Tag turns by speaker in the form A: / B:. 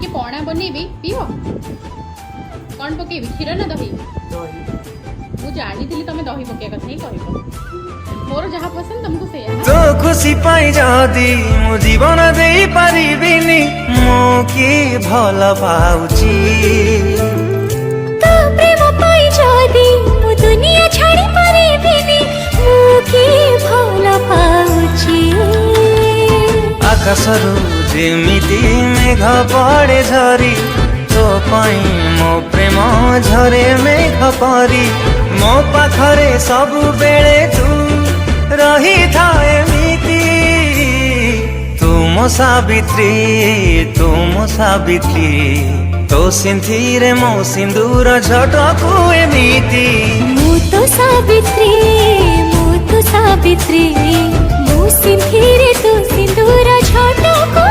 A: टिके पणा बनैबी पियो कौन पकेबी क्षीर ना दही मु जानी तमे दही पके कथा ही कहब मोर जहा पसंद तुमको से
B: तो खुशी पाई जदी मु जीवन देई परिबिनी मो के भल पाउची
C: तो प्रेम पाई जदी मु दुनिया छाड़ी परिबिनी मो के भल पाउची
B: आकाशरू जेमिति मेघ पड़े झरी तो पाई मो प्रेम झरे मेघ परी मो पाखरे सबु बेले तू रही था एमिति तुम सावित्री तो सिंथिरे मो सिंदूर झटकू एमिति
C: मु तो सावित्री मु सिंथिरे तो सिंदूर झटकू